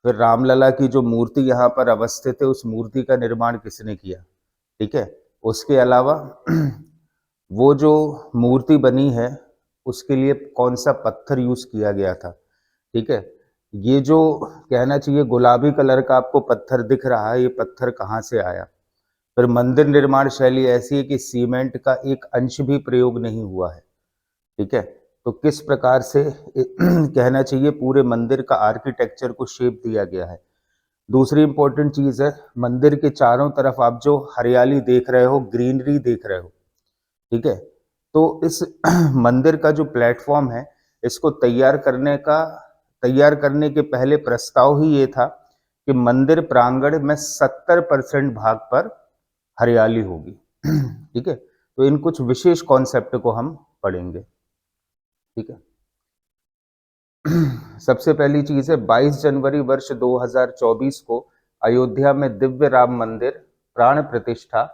फिर रामलला की जो मूर्ति यहाँ पर अवस्थित है, उस मूर्ति का निर्माण किसने किया, ठीक है। उसके अलावा वो जो मूर्ति बनी है उसके लिए कौन सा पत्थर यूज किया गया था, ठीक है। ये जो कहना चाहिए गुलाबी कलर का आपको पत्थर दिख रहा है, ये पत्थर कहाँ से आया। फिर मंदिर निर्माण शैली ऐसी है कि सीमेंट का एक अंश भी प्रयोग नहीं हुआ है, ठीक है। तो किस प्रकार से कहना चाहिए पूरे मंदिर का आर्किटेक्चर को शेप दिया गया है। दूसरी इंपॉर्टेंट चीज है, मंदिर के चारों तरफ आप जो हरियाली देख रहे हो, ग्रीनरी देख रहे हो, ठीक है। तो इस मंदिर का जो प्लेटफॉर्म है, इसको तैयार करने के पहले प्रस्ताव ही ये था कि मंदिर प्रांगण में 70% भाग पर हरियाली होगी, ठीक है। तो इन कुछ विशेष कॉन्सेप्ट को हम पढ़ेंगे, ठीक है। सबसे पहली चीज है 22 जनवरी वर्ष 2024 को अयोध्या में दिव्य राम मंदिर प्राण प्रतिष्ठा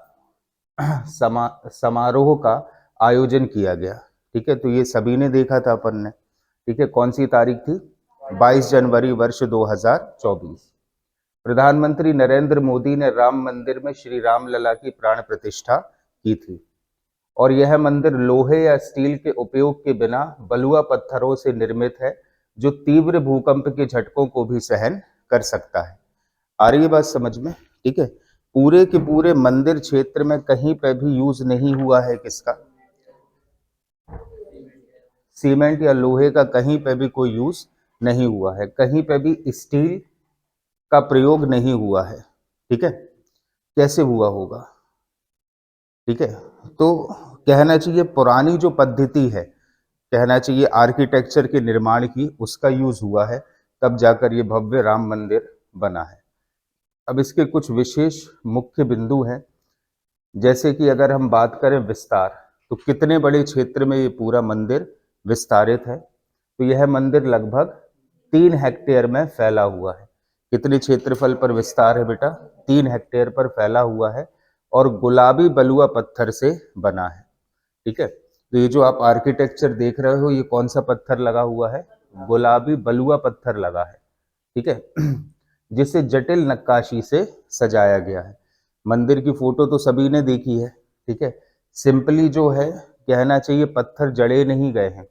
समारोह का आयोजन किया गया, ठीक है। तो ये सभी ने देखा था अपन ने, ठीक है। कौन सी तारीख थी, 22 जनवरी वर्ष 2024। प्रधानमंत्री नरेंद्र मोदी ने राम मंदिर में श्री राम लला की प्राण प्रतिष्ठा की थी और यह मंदिर लोहे या स्टील के उपयोग के बिना बलुआ पत्थरों से निर्मित है जो तीव्र भूकंप के झटकों को भी सहन कर सकता है। आ रही है बात समझ में, ठीक है। पूरे के पूरे मंदिर क्षेत्र में कहीं पे भी यूज नहीं हुआ है किसका, सीमेंट या लोहे का कहीं पे भी कोई यूज नहीं हुआ है, कहीं पे भी स्टील का प्रयोग नहीं हुआ है, ठीक है। कैसे हुआ होगा, ठीक है। तो कहना चाहिए पुरानी जो पद्धति है, कहना चाहिए आर्किटेक्चर के निर्माण की, उसका यूज हुआ है, तब जाकर ये भव्य राम मंदिर बना है। अब इसके कुछ विशेष मुख्य बिंदु हैं, जैसे कि अगर हम बात करें विस्तार, तो कितने बड़े क्षेत्र में ये पूरा मंदिर विस्तारित है। तो यह मंदिर लगभग 3 हेक्टेयर में फैला हुआ है। कितने क्षेत्रफल पर विस्तार है बेटा, 3 हेक्टेयर पर फैला हुआ है और गुलाबी बलुआ पत्थर से बना है, ठीक है। तो ये जो आप आर्किटेक्चर देख रहे हो, ये कौन सा पत्थर लगा हुआ है, गुलाबी बलुआ पत्थर लगा है, ठीक है, जिसे जटिल नक्काशी से सजाया गया है। मंदिर की फोटो तो सभी ने देखी है, ठीक है। सिंपली जो है कहना चाहिए पत्थर जड़े नहीं गए हैं,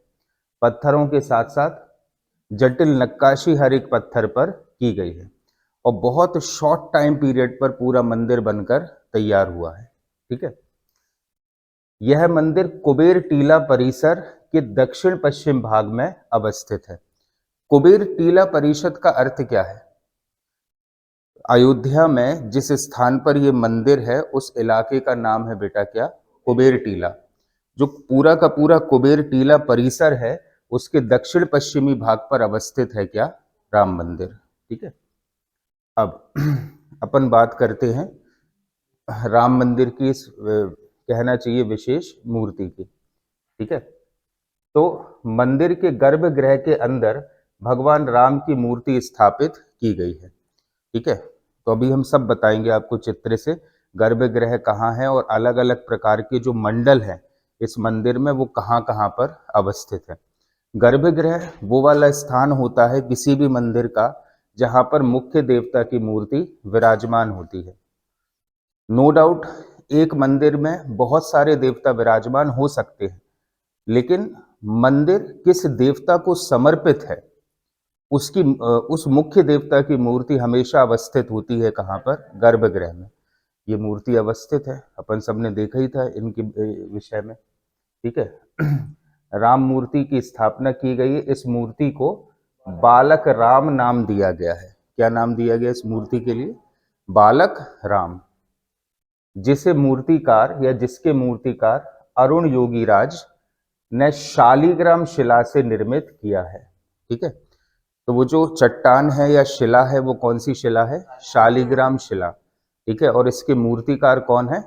पत्थरों के साथ साथ जटिल नक्काशी हर एक पत्थर पर की गई है और बहुत शॉर्ट टाइम पीरियड पर पूरा मंदिर बनकर तैयार हुआ है, ठीक है। यह मंदिर कुबेर टीला परिसर के दक्षिण पश्चिम भाग में अवस्थित है। कुबेर टीला परिषद का अर्थ क्या है, अयोध्या में जिस स्थान पर यह मंदिर है उस इलाके का नाम है बेटा क्या, कुबेर टीला। जो पूरा का पूरा कुबेर टीला परिसर है उसके दक्षिण पश्चिमी भाग पर अवस्थित है क्या, राम मंदिर, ठीक है। अब अपन बात करते हैं राम मंदिर की इस कहना चाहिए विशेष मूर्ति की, ठीक है। तो मंदिर के गर्भगृह के अंदर भगवान राम की मूर्ति स्थापित की गई है, ठीक है। तो अभी हम सब बताएंगे आपको चित्र से, गर्भगृह कहाँ है और अलग अलग प्रकार के जो मंडल है इस मंदिर में वो कहाँ कहाँ पर अवस्थित है। गर्भगृह वो वाला स्थान होता है किसी भी मंदिर का जहां पर मुख्य देवता की मूर्ति विराजमान होती है। नो डाउट एक मंदिर में बहुत सारे देवता विराजमान हो सकते हैं, लेकिन मंदिर किस देवता को समर्पित है उसकी उस मुख्य देवता की मूर्ति हमेशा अवस्थित होती है कहाँ पर, गर्भगृह में। ये मूर्ति अवस्थित है, अपन सबने देखा ही था इनके विषय में, ठीक है। राम मूर्ति की स्थापना की गई है। इस मूर्ति को बालक राम नाम दिया गया है। क्या नाम दिया गया इस मूर्ति के लिए, बालक राम, जिसे मूर्तिकार या जिसके मूर्तिकार अरुण योगीराज ने शालिग्राम शिला से निर्मित किया है, ठीक है। तो वो जो चट्टान है या शिला है वो कौन सी शिला है, शालिग्राम शिला, ठीक है। और इसके मूर्तिकार कौन है,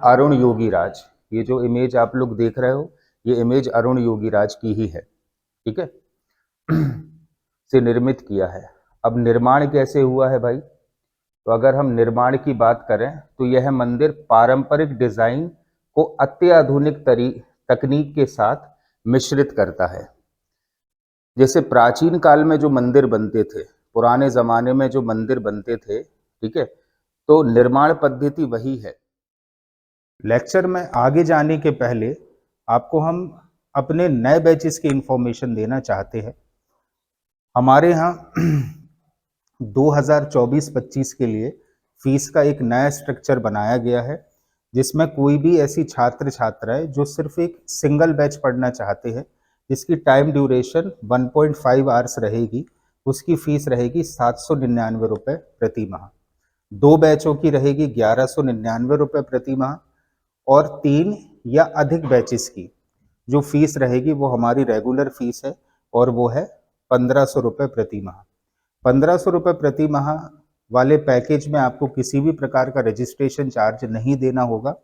अरुण योगीराज। ये जो इमेज आप लोग देख रहे हो ये इमेज अरुण योगीराज की ही है, ठीक है, से निर्मित किया है। अब निर्माण कैसे हुआ है भाई, तो अगर हम निर्माण की बात करें तो यह मंदिर पारंपरिक डिजाइन को अत्याधुनिक तकनीक के साथ मिश्रित करता है। जैसे प्राचीन काल में जो मंदिर बनते थे पुराने ज़माने में जो मंदिर बनते थे, ठीक है, तो निर्माण पद्धति वही है। लेक्चर में आगे जाने के पहले आपको हम अपने नए बैचेस की इंफॉर्मेशन देना चाहते हैं। हमारे यहाँ 2024-25 के लिए फीस का एक नया स्ट्रक्चर बनाया गया है, जिसमें कोई भी ऐसी छात्र छात्राएं जो सिर्फ एक सिंगल बैच पढ़ना चाहते हैं, जिसकी टाइम ड्यूरेशन 1.5 आवर्स रहेगी, उसकी फीस रहेगी 799 रुपये प्रति माह। 2 बैचों की रहेगी 1199 रुपये प्रति माह, और 3 या अधिक बैचेस की जो फीस रहेगी वो हमारी रेगुलर फीस है, और वो है 1500 रुपये प्रति माह। 1500 रुपये प्रति माह वाले पैकेज में आपको किसी भी प्रकार का रजिस्ट्रेशन चार्ज नहीं देना होगा,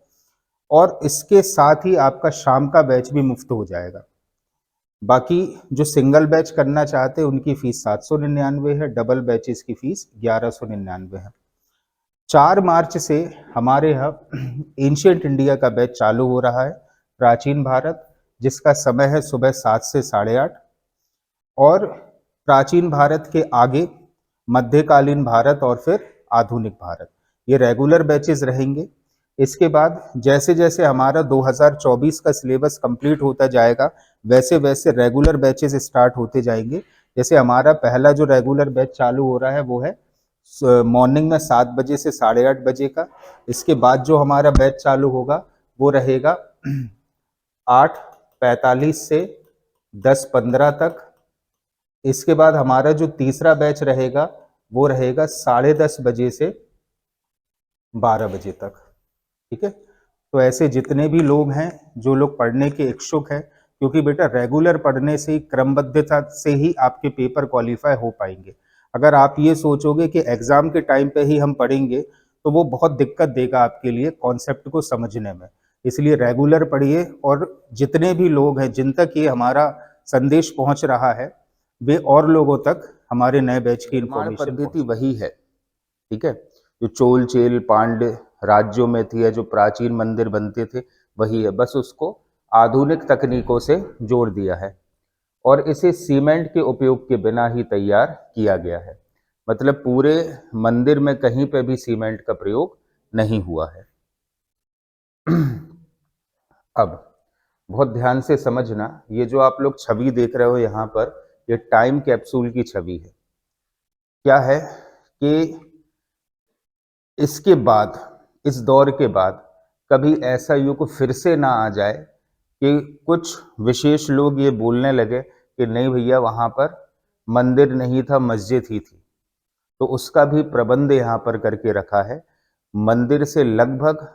और इसके साथ ही आपका शाम का बैच भी मुफ्त हो जाएगा। बाकी जो सिंगल बैच करना चाहते हैं उनकी फीस 799 है, डबल बैचेस की फीस 1199 है। 4 मार्च से हमारे यहाँ एंशिएंट इंडिया का बैच चालू हो रहा है, प्राचीन भारत, जिसका समय है सुबह 7 से 8:30, और प्राचीन भारत के आगे मध्यकालीन भारत और फिर आधुनिक भारत, ये रेगुलर बैचेस रहेंगे। इसके बाद जैसे जैसे हमारा 2024 का सिलेबस कंप्लीट होता जाएगा, वैसे वैसे रेगुलर बैचेस स्टार्ट होते जाएंगे। जैसे हमारा पहला जो रेगुलर बैच चालू हो रहा है वो है मॉर्निंग में 7 बजे से 8:30 बजे का। इसके बाद जो हमारा बैच चालू होगा वो रहेगा 8:45 से 10:15 तक। इसके बाद हमारा जो तीसरा बैच रहेगा वो रहेगा 10:30 बजे से 12 बजे तक, ठीक है। तो ऐसे जितने भी लोग हैं, जो लोग पढ़ने के इच्छुक हैं, क्योंकि बेटा रेगुलर पढ़ने से ही, क्रमबद्धता से ही आपके पेपर क्वालिफाई हो पाएंगे। अगर आप ये सोचोगे कि एग्जाम के टाइम पे ही हम पढ़ेंगे तो वो बहुत दिक्कत देगा आपके लिए कॉन्सेप्ट को समझने में। इसलिए रेगुलर पढ़िए, और जितने भी लोग हैं जिन तक ये हमारा संदेश पहुंच रहा है, वे और लोगों तक हमारे नए बैच की इंफॉर्मेशन पद्धति वही है, ठीक है। जो चोल चेल पांड्य राज्यों में थी, या जो प्राचीन मंदिर बनते थे, वही है, बस उसको आधुनिक तकनीकों से जोड़ दिया है, और इसे सीमेंट के उपयोग के बिना ही तैयार किया गया है। मतलब पूरे मंदिर में कहीं पे भी सीमेंट का प्रयोग नहीं हुआ है। अब बहुत ध्यान से समझना, ये जो आप लोग छवि देख रहे हो यहाँ पर, ये टाइम कैप्सूल की छवि है। क्या है कि इसके बाद, इस दौर के बाद कभी ऐसा युग फिर से ना आ जाए कि कुछ विशेष लोग ये बोलने लगे कि नहीं भैया वहाँ पर मंदिर नहीं था, मस्जिद ही थी। तो उसका भी प्रबंध यहाँ पर करके रखा है। मंदिर से लगभग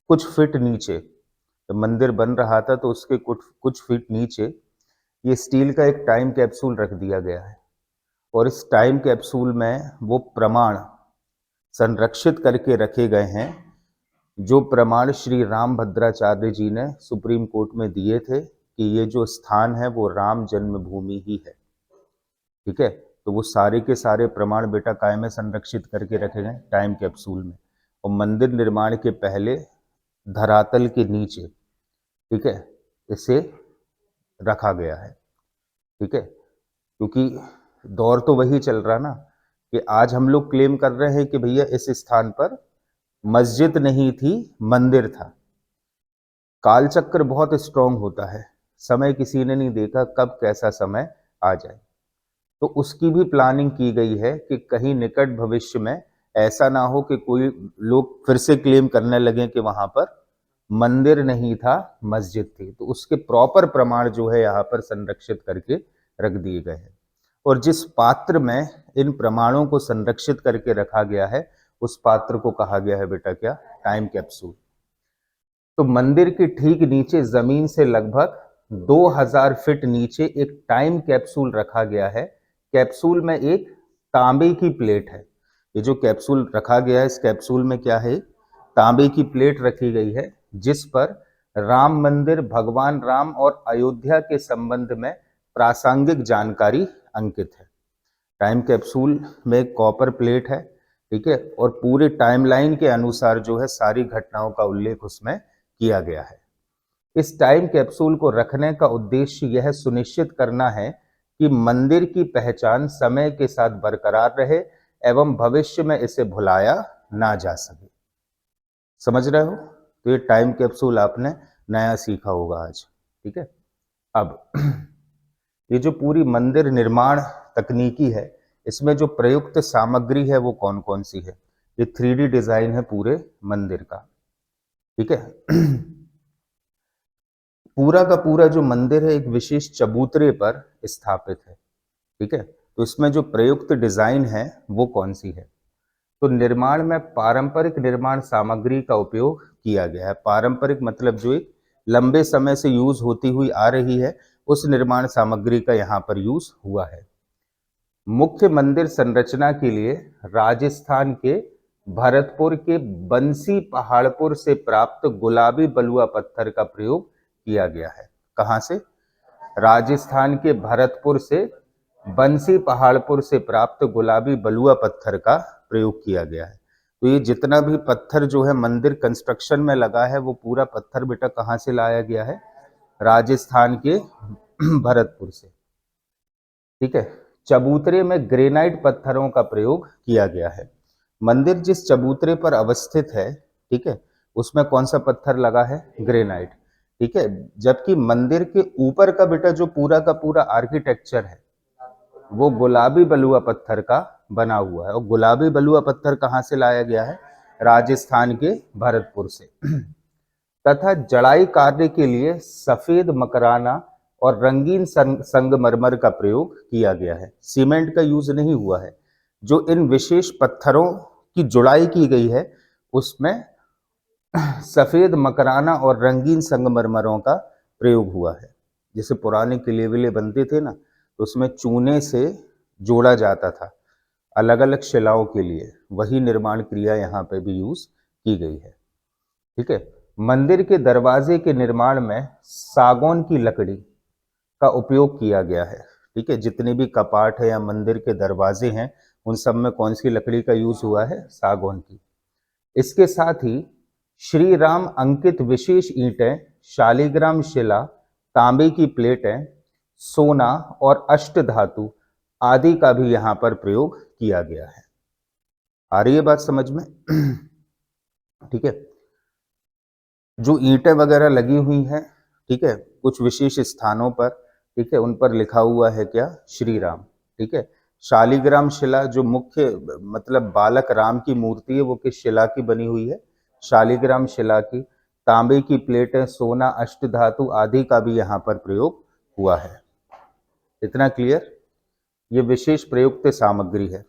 कुछ फीट नीचे, तो मंदिर बन रहा था तो उसके कुछ फीट नीचे ये स्टील का एक टाइम कैप्सूल रख दिया गया है, और इस टाइम कैप्सूल में वो प्रमाण संरक्षित करके रखे गए हैं जो प्रमाण श्री रामभद्राचार्य जी ने सुप्रीम कोर्ट में दिए थे कि ये जो स्थान है वो राम जन्मभूमि ही है, ठीक है। तो वो सारे के सारे प्रमाण बेटा काय में संरक्षित करके रखे गए टाइम कैप्सूल में, और मंदिर निर्माण के पहले धरातल के नीचे, ठीक है, इसे रखा गया है, ठीक है। क्योंकि दौर तो वही चल रहा ना कि आज हम लोग क्लेम कर रहे हैं कि भैया इस स्थान पर मस्जिद नहीं थी, मंदिर था। कालचक्र बहुत स्ट्रांग होता है, समय किसी ने नहीं देखा कब कैसा समय आ जाए। तो उसकी भी प्लानिंग की गई है कि कहीं निकट भविष्य में ऐसा ना हो कि कोई लोग फिर से क्लेम करने लगे कि वहां पर मंदिर नहीं था, मस्जिद थी। तो उसके प्रॉपर प्रमाण जो है यहाँ पर संरक्षित करके रख दिए गए हैं, और जिस पात्र में इन प्रमाणों को संरक्षित करके रखा गया है उस पात्र को कहा गया है बेटा क्या, टाइम कैप्सूल। तो मंदिर के ठीक नीचे जमीन से लगभग 2000 फीट नीचे एक टाइम कैप्सूल रखा गया है। कैप्सूल में एक तांबे की प्लेट है। ये जो कैप्सूल रखा गया है, इस कैप्सूल में क्या है, तांबे की प्लेट रखी गई है जिस पर राम मंदिर, भगवान राम और अयोध्या के संबंध में प्रासंगिक जानकारी अंकित है। टाइम कैप्सूल में कॉपर प्लेट है, ठीक है, और पूरे टाइमलाइन के अनुसार जो है सारी घटनाओं का उल्लेख उसमें किया गया है। इस टाइम कैप्सूल को रखने का उद्देश्य यह सुनिश्चित करना है कि मंदिर की पहचान समय के साथ बरकरार रहे एवं भविष्य में इसे भुलाया ना जा सके। समझ रहे हो? तो ये टाइम कैप्सूल आपने नया सीखा होगा आज। ठीक है, अब ये जो पूरी मंदिर निर्माण तकनीकी है, इसमें जो प्रयुक्त सामग्री है वो कौन कौन सी है? ये 3D डिजाइन है पूरे मंदिर का। ठीक है, पूरा का पूरा जो मंदिर है एक विशेष चबूतरे पर स्थापित है। ठीक है, तो इसमें जो प्रयुक्त डिजाइन है वो कौन सी है? तो निर्माण में पारंपरिक निर्माण सामग्री का उपयोग किया गया है। पारंपरिक मतलब जो एक लंबे समय से यूज होती हुई आ रही है, उस निर्माण सामग्री का यहाँ पर यूज हुआ है। मुख्य मंदिर संरचना के लिए राजस्थान के भरतपुर के बंसी पहाड़पुर से प्राप्त गुलाबी बलुआ पत्थर का प्रयोग किया गया है। कहाँ से? राजस्थान के भरतपुर से बंसी पहाड़पुर से प्राप्त गुलाबी बलुआ पत्थर का प्रयोग किया गया है। तो ये जितना भी पत्थर जो है मंदिर कंस्ट्रक्शन में लगा है, वो पूरा पत्थर बेटा कहाँ से लाया गया है? राजस्थान के भरतपुर से। ठीक है, चबूतरे में ग्रेनाइट पत्थरों का प्रयोग किया गया है। मंदिर जिस चबूतरे पर अवस्थित है, ठीक है, उसमें कौन सा पत्थर लगा है? ग्रेनाइट। ठीक है, जबकि मंदिर के ऊपर का बेटा जो पूरा का पूरा आर्किटेक्चर है वो गुलाबी बलुआ पत्थर का बना हुआ है। और गुलाबी बलुआ पत्थर कहाँ से लाया गया है? राजस्थान के भरतपुर से। तथा जड़ाई कार्य के लिए सफेद मकराना और रंगीन संगमरमर का प्रयोग किया गया है। सीमेंट का यूज नहीं हुआ है। जो इन विशेष पत्थरों की जुड़ाई की गई है उसमें सफेद मकराना और रंगीन संगमरमरों का प्रयोग हुआ है। जैसे पुराने किले विले बनते थे ना, तो उसमें चूने से जोड़ा जाता था अलग अलग शिलाओं के लिए, वही निर्माण क्रिया यहाँ पे भी यूज की गई है। ठीक है, मंदिर के दरवाजे के निर्माण में सागौन की लकड़ी का उपयोग किया गया है। ठीक है, जितने भी कपाट है या मंदिर के दरवाजे हैं उन सब में कौन सी लकड़ी का यूज हुआ है? सागौन की। इसके साथ ही श्री राम अंकित विशेष ईंटें, शालिग्राम शिला, तांबे की प्लेटें, सोना और अष्ट धातु आदि का भी यहाँ पर प्रयोग किया गया है। आ रही है बात समझ में? ठीक है, जो ईंटें वगैरह लगी हुई हैं, ठीक है, कुछ विशेष स्थानों पर, ठीक है, उन पर लिखा हुआ है क्या? श्री राम। ठीक है, शालिग्राम शिला जो मुख्य मतलब बालक राम की मूर्ति है वो किस शिला की बनी हुई है? शालिग्राम शिला की। तांबे की प्लेटें, सोना, अष्टधातु आदि का भी यहाँ पर प्रयोग हुआ है। इतना क्लियर? ये विशेष प्रयुक्त सामग्री है।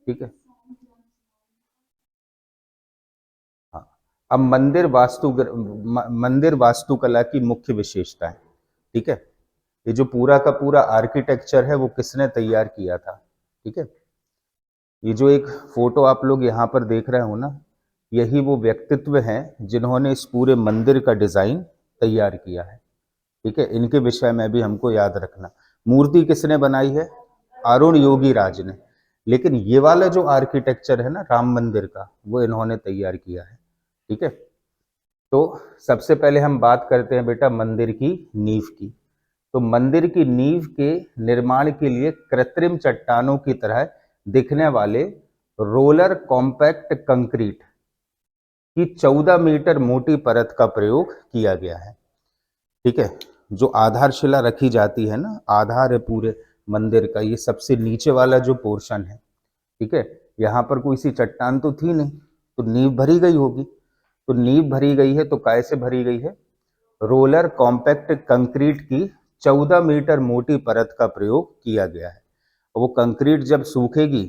ठीक है, हाँ, अब मंदिर वास्तुकला की मुख्य विशेषताएं। ठीक है, ये जो पूरा का पूरा आर्किटेक्चर है वो किसने तैयार किया था? ठीक है, ये जो एक फोटो आप लोग यहाँ पर देख रहे हो ना, यही वो व्यक्तित्व हैं जिन्होंने इस पूरे मंदिर का डिजाइन तैयार किया है। ठीक है, इनके विषय में भी हमको याद रखना। मूर्ति किसने बनाई है? अरुण योगी राज ने। लेकिन ये वाला जो आर्किटेक्चर है ना राम मंदिर का, वो इन्होंने तैयार किया है। ठीक है, तो सबसे पहले हम बात करते हैं बेटा मंदिर की नींव की। तो मंदिर की नींव के निर्माण के लिए कृत्रिम चट्टानों की तरह दिखने वाले रोलर कॉम्पैक्ट कंक्रीट की 14 मीटर मोटी परत का प्रयोग किया गया है। ठीक है, जो आधारशिला रखी जाती है ना, आधार है पूरे मंदिर का, ये सबसे नीचे वाला जो पोर्शन है। ठीक है, यहाँ पर कोई सी चट्टान तो थी नहीं, तो नींव भरी गई होगी। तो नींव भरी गई है तो कैसे भरी गई है? रोलर कॉम्पैक्ट कंक्रीट की 14 मीटर मोटी परत का प्रयोग किया गया है। वो कंक्रीट जब सूखेगी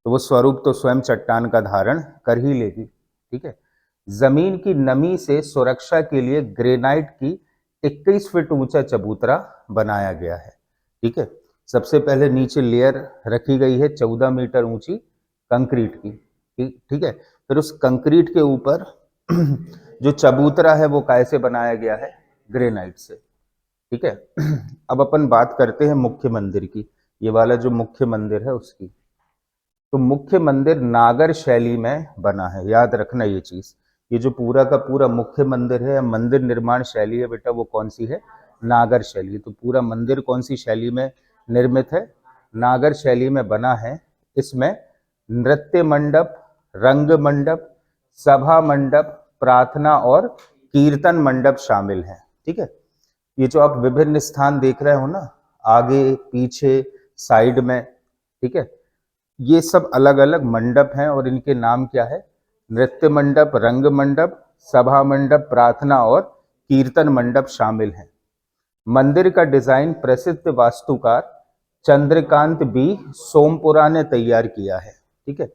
तो वो स्वरूप तो स्वयं चट्टान का धारण कर ही लेगी। ठीक है, जमीन की नमी से सुरक्षा के लिए ग्रेनाइट की 21 फीट ऊंचा चबूतरा बनाया गया है। ठीक है, सबसे पहले नीचे लेयर रखी गई है 14 मीटर ऊंची कंक्रीट की। ठीक है, फिर उस कंक्रीट के ऊपर जो चबूतरा है वो कैसे बनाया गया है? ग्रेनाइट से। ठीक है, अब अपन बात करते हैं मुख्य मंदिर की। ये वाला जो मुख्य मंदिर है उसकी। तो मुख्य मंदिर नागर शैली में बना है, याद रखना ये चीज। ये जो पूरा का पूरा मुख्य मंदिर है, मंदिर निर्माण शैली है बेटा, वो कौन सी है? नागर शैली। तो पूरा मंदिर कौन सी शैली में निर्मित है, नागर शैली में बना है। इसमें नृत्य मंडप, रंग मंडप, सभा मंडप, प्रार्थना और कीर्तन मंडप शामिल हैं। ठीक है, ये जो आप विभिन्न स्थान देख रहे हो ना, आगे पीछे साइड में, ठीक है, ये सब अलग अलग मंडप हैं और इनके नाम क्या है? नृत्य मंडप, रंग मंडप, सभा मंडप, प्रार्थना और कीर्तन मंडप शामिल हैं। मंदिर का डिजाइन प्रसिद्ध वास्तुकार चंद्रकांत बी सोमपुरा ने तैयार किया है। ठीक है,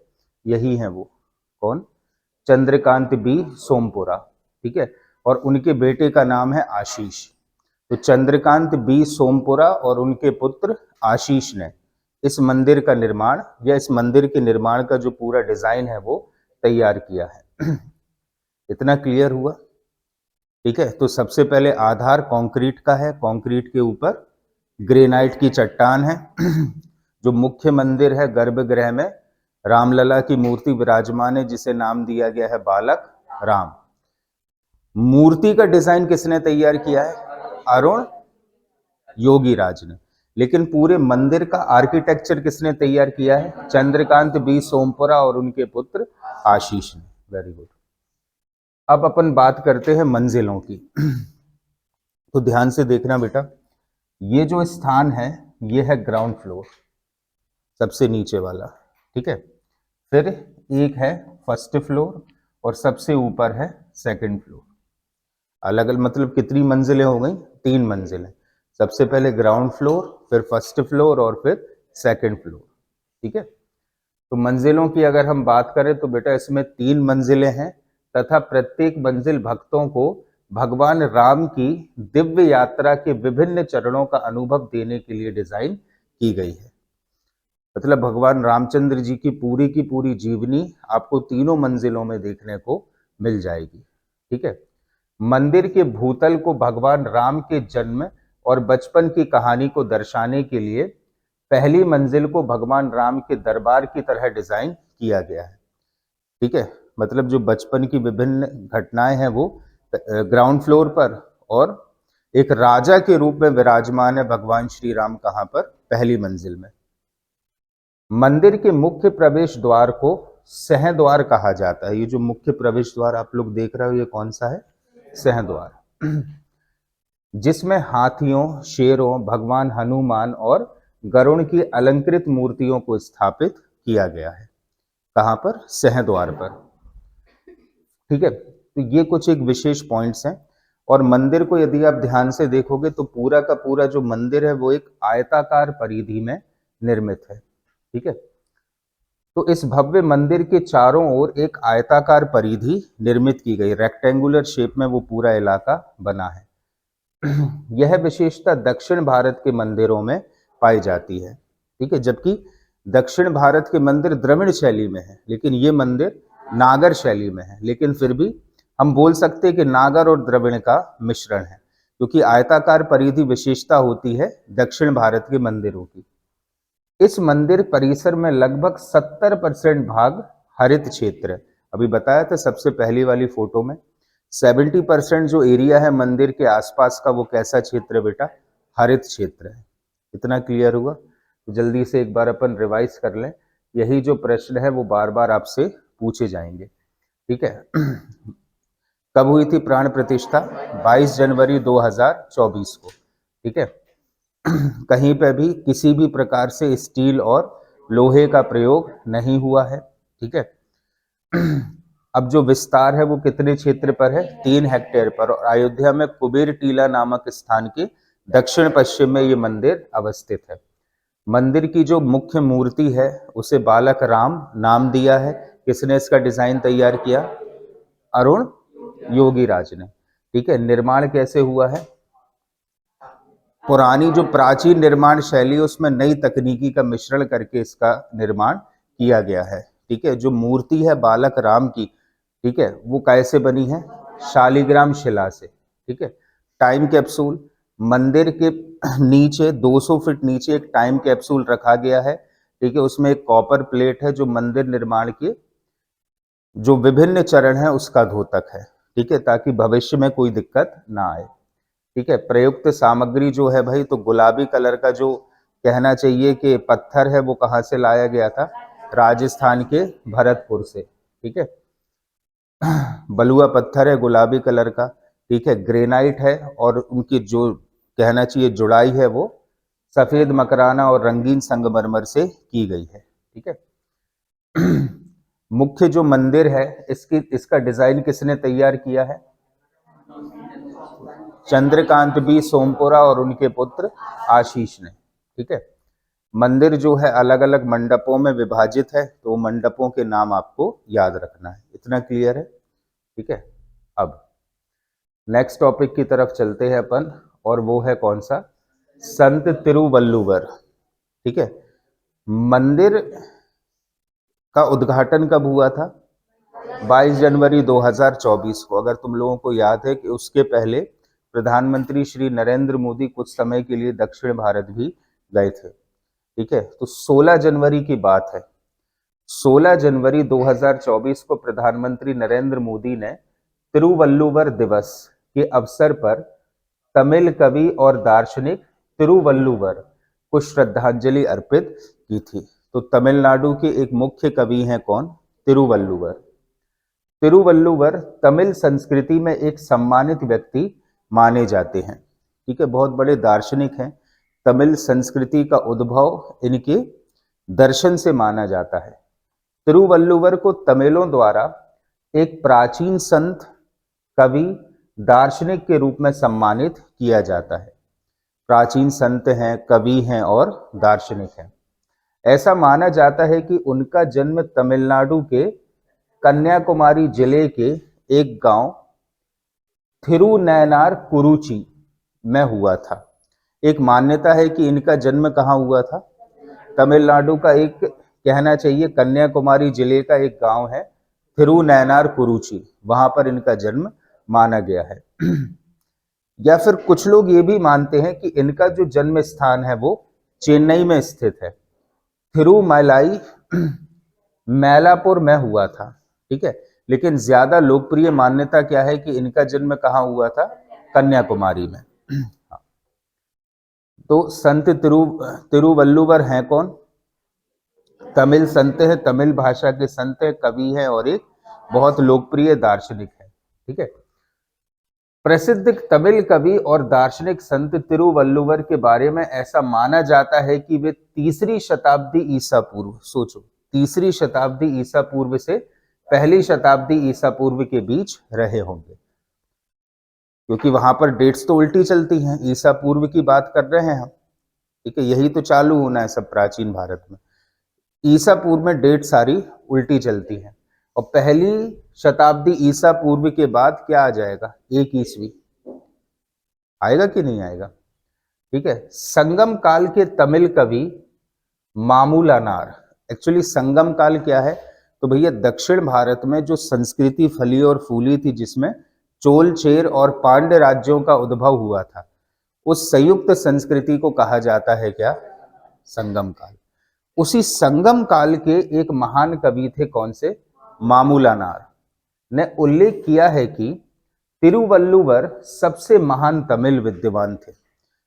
यही है वो, कौन? चंद्रकांत बी सोमपुरा। ठीक है, और उनके बेटे का नाम है आशीष। तो चंद्रकांत बी सोमपुरा और उनके पुत्र आशीष ने इस मंदिर का निर्माण या इस मंदिर के निर्माण का जो पूरा डिजाइन है वो तैयार किया है। इतना क्लियर हुआ? ठीक है, तो सबसे पहले आधार कंक्रीट का है, कंक्रीट के ऊपर ग्रेनाइट की चट्टान है। जो मुख्य मंदिर है, गर्भगृह में रामलला की मूर्ति विराजमान है जिसे नाम दिया गया है बालक राम। मूर्ति का डिजाइन किसने तैयार किया है? अरुण योगीराज ने। लेकिन पूरे मंदिर का आर्किटेक्चर किसने तैयार किया है? चंद्रकांत बी सोमपुरा और उनके पुत्र आशीष ने। Very good. अब अपन बात करते हैं मंजिलों की। तो ध्यान से देखना बेटा, ये जो स्थान है ये है ग्राउंड फ्लोर, सबसे नीचे वाला। ठीक है, फिर एक है फर्स्ट फ्लोर और सबसे ऊपर है सेकंड फ्लोर। अलग अलग मतलब कितनी मंजिलें हो गई? 3 मंजिलें। सबसे पहले ग्राउंड फ्लोर, फिर फर्स्ट फ्लोर और फिर सेकंड फ्लोर। ठीक है, तो मंजिलों की अगर हम बात करें तो बेटा इसमें 3 मंजिलें हैं तथा प्रत्येक मंजिल भक्तों को भगवान राम की दिव्य यात्रा के विभिन्न चरणों का अनुभव देने के लिए डिजाइन की गई है। मतलब भगवान रामचंद्र जी की पूरी जीवनी आपको तीनों मंजिलों में देखने को मिल जाएगी। ठीक है, मंदिर के भूतल को भगवान राम के जन्म और बचपन की कहानी को दर्शाने के लिए पहली मंजिल को भगवान राम के दरबार की तरह डिजाइन किया गया है। ठीक है, मतलब जो बचपन की विभिन्न घटनाएं हैं वो ग्राउंड फ्लोर पर, और एक राजा के रूप में विराजमान है भगवान श्री राम कहां पर? पहली मंजिल में। मंदिर के मुख्य प्रवेश द्वार को सिंहद्वार कहा जाता है। ये जो मुख्य प्रवेश द्वार आप लोग देख रहे हो ये कौन सा है? सिंहद्वार, जिसमें हाथियों, शेरों, भगवान हनुमान और गरुड़ की अलंकृत मूर्तियों को स्थापित किया गया है। कहां पर? सिंहद्वार पर। ठीक है, तो ये कुछ एक विशेष पॉइंट्स हैं। और मंदिर को यदि आप ध्यान से देखोगे तो पूरा का पूरा जो मंदिर है वो एक आयताकार परिधि में निर्मित है। ठीक है, तो इस भव्य मंदिर के चारों ओर एक आयताकार परिधि निर्मित की गई, रेक्टेंगुलर शेप में वो पूरा इलाका बना है। यह विशेषता दक्षिण भारत के मंदिरों में पाई जाती है। ठीक है, जबकि दक्षिण भारत के मंदिर द्रविड़ शैली में है, लेकिन ये मंदिर नागर शैली में है। लेकिन फिर भी हम बोल सकते हैं कि नागर और द्रविड़ का मिश्रण है, क्योंकि आयताकार परिधि विशेषता होती है दक्षिण भारत के मंदिरों की। इस मंदिर परिसर में लगभग 70% भाग हरित क्षेत्र है। अभी बताया था सबसे पहली वाली फोटो में 70% जो एरिया है मंदिर के आसपास का वो कैसा क्षेत्र है बेटा? हरित क्षेत्र है। इतना क्लियर हुआ? तो जल्दी से एक बार अपन रिवाइज कर लें, यही जो प्रश्न है वो बार बार आपसे पूछे जाएंगे। ठीक है, कब हुई थी प्राण प्रतिष्ठा? 22 जनवरी 2024 को। ठीक है, कहीं पे भी किसी भी प्रकार से स्टील और लोहे का प्रयोग नहीं हुआ है। ठीक है, अब जो विस्तार है वो कितने क्षेत्र पर है? 3 हेक्टेयर पर। और अयोध्या में कुबेर टीला नामक स्थान के दक्षिण पश्चिम में ये मंदिर अवस्थित है। मंदिर की जो मुख्य मूर्ति है उसे बालक राम नाम दिया है। किसने इसका डिजाइन तैयार किया? अरुण योगीराज ने। ठीक है, निर्माण कैसे हुआ है? पुरानी जो प्राचीन निर्माण शैली उसमें नई तकनीकी का मिश्रण करके इसका निर्माण किया गया है। ठीक है, जो मूर्ति है बालक राम की, ठीक है, वो कैसे बनी है? शालिग्राम शिला से। ठीक है, टाइम कैप्सूल, मंदिर के नीचे 200 फीट नीचे एक टाइम कैप्सूल रखा गया है। ठीक है, उसमें एक कॉपर प्लेट है जो मंदिर निर्माण के जो विभिन्न चरण है उसका द्योतक है। ठीक है, ताकि भविष्य में कोई दिक्कत ना आए। ठीक है, प्रयुक्त सामग्री जो है भाई, तो गुलाबी कलर का जो कहना चाहिए कि पत्थर है वो कहाँ से लाया गया था, राजस्थान के भरतपुर से, ठीक है। बलुआ पत्थर है गुलाबी कलर का, ठीक है, ग्रेनाइट है, और उनकी जो कहना चाहिए जुड़ाई है वो सफेद मकराना और रंगीन संगमरमर से की गई है, ठीक है। मुख्य जो मंदिर है इसका डिजाइन किसने तैयार किया है? चंद्रकांत बी सोमपुरा और उनके पुत्र आशीष ने, ठीक है। मंदिर जो है अलग अलग मंडपों में विभाजित है, तो मंडपों के नाम आपको याद रखना है। इतना क्लियर है, ठीक है। अब नेक्स्ट टॉपिक की तरफ चलते हैं अपन, और वो है कौन सा? संत तिरुवल्लुवर, ठीक है। मंदिर का उद्घाटन कब हुआ था? 22 जनवरी 2024 को। अगर तुम लोगों को याद है कि उसके पहले प्रधानमंत्री श्री नरेंद्र मोदी कुछ समय के लिए दक्षिण भारत भी गए थे, ठीक है। तो 16 जनवरी की बात है, 16 जनवरी 2024 को प्रधानमंत्री नरेंद्र मोदी ने तिरुवल्लुवर दिवस के अवसर पर तमिल कवि और दार्शनिक तिरुवल्लुवर को श्रद्धांजलि अर्पित की थी। तो तमिलनाडु के एक मुख्य कवि हैं कौन? तिरुवल्लुवर। तिरुवल्लुवर तमिल संस्कृति में एक सम्मानित व्यक्ति माने जाते हैं, ठीक है। बहुत बड़े दार्शनिक हैं। तमिल संस्कृति का उद्भव इनके दर्शन से माना जाता है। तिरुवल्लुवर को तमिलों द्वारा एक प्राचीन संत, कवि, दार्शनिक के रूप में सम्मानित किया जाता है। प्राचीन संत हैं, कवि हैं और दार्शनिक हैं। ऐसा माना जाता है कि उनका जन्म तमिलनाडु के कन्याकुमारी जिले के एक गांव थिरुनैनार कुरुची में हुआ था। एक मान्यता है कि इनका जन्म कहाँ हुआ था? तमिलनाडु का एक कहना चाहिए कन्याकुमारी जिले का एक गांव है थिरुनैनार कुरुची, वहां पर इनका जन्म माना गया है। या फिर कुछ लोग ये भी मानते हैं कि इनका जो जन्म स्थान है वो चेन्नई में स्थित है, थिरुमलाई मैलापुर में हुआ था, ठीक है। लेकिन ज्यादा लोकप्रिय मान्यता क्या है कि इनका जन्म कहाँ हुआ था? कन्याकुमारी में। तो संत तिरुवल्लुवर हैं कौन? तमिल संत है, तमिल भाषा के संत है, कवि है और एक बहुत लोकप्रिय दार्शनिक है, ठीक है। प्रसिद्ध तमिल कवि और दार्शनिक संत तिरुवल्लुवर के बारे में ऐसा माना जाता है कि वे 3री शताब्दी ईसा पूर्व, सोचो 3री शताब्दी ईसा पूर्व से 1ली शताब्दी ईसा पूर्व के बीच रहे होंगे, क्योंकि वहां पर डेट्स तो उल्टी चलती हैं। ईसा पूर्व की बात कर रहे हैं हम, ठीक है, यही तो चालू होना है सब प्राचीन भारत में। ईसा पूर्व में डेट सारी उल्टी चलती हैं, और 1ली शताब्दी ईसा पूर्व के बाद क्या आ जाएगा? 1 ईस्वी आएगा कि नहीं आएगा, ठीक है। संगम काल के तमिल कवि मामूलानार, एक्चुअली संगम काल क्या है? तो भैया दक्षिण भारत में जो संस्कृति फली और फूली थी, जिसमें चोल, चेर और पांड्य राज्यों का उद्भव हुआ था, उस संयुक्त संस्कृति को कहा जाता है क्या? संगम काल। उसी संगम काल के एक महान कवि थे, कौन से? मामूलानार ने उल्लेख किया है कि तिरुवल्लुवर सबसे महान तमिल विद्वान थे।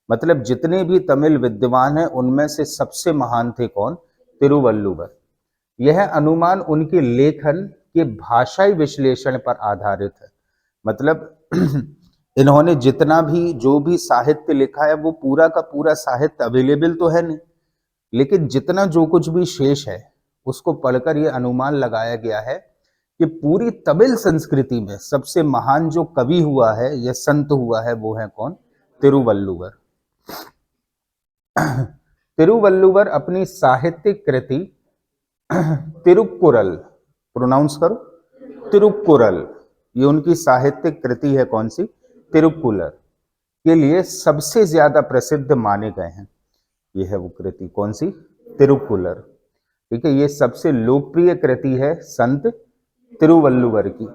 मतलब जितने भी तमिल विद्वान हैं उनमें से सबसे महान थे कौन? तिरुवल्लुवर। यह अनुमान उनके लेखन के भाषाई विश्लेषण पर आधारित है। मतलब इन्होंने जितना भी जो भी साहित्य लिखा है वो पूरा का पूरा साहित्य अवेलेबल तो है नहीं, लेकिन जितना जो कुछ भी शेष है उसको पढ़कर यह अनुमान लगाया गया है कि पूरी तमिल संस्कृति में सबसे महान जो कवि हुआ है या संत हुआ है वो है कौन? तिरुवल्लुवर। तिरुवल्लुवर अपनी साहित्यिक कृति तिरुक्कुरल, प्रोनाउंस करो, तिरुक्कुरल, ये उनकी साहित्यिक कृति है, कौन सी? तिरुक्कुरल, के लिए सबसे ज्यादा प्रसिद्ध माने गए हैं। ये है वो कृति, कौन सी? तिरुक्कुरल, ठीक है। ये सबसे लोकप्रिय कृति है संत तिरुवल्लुवर की,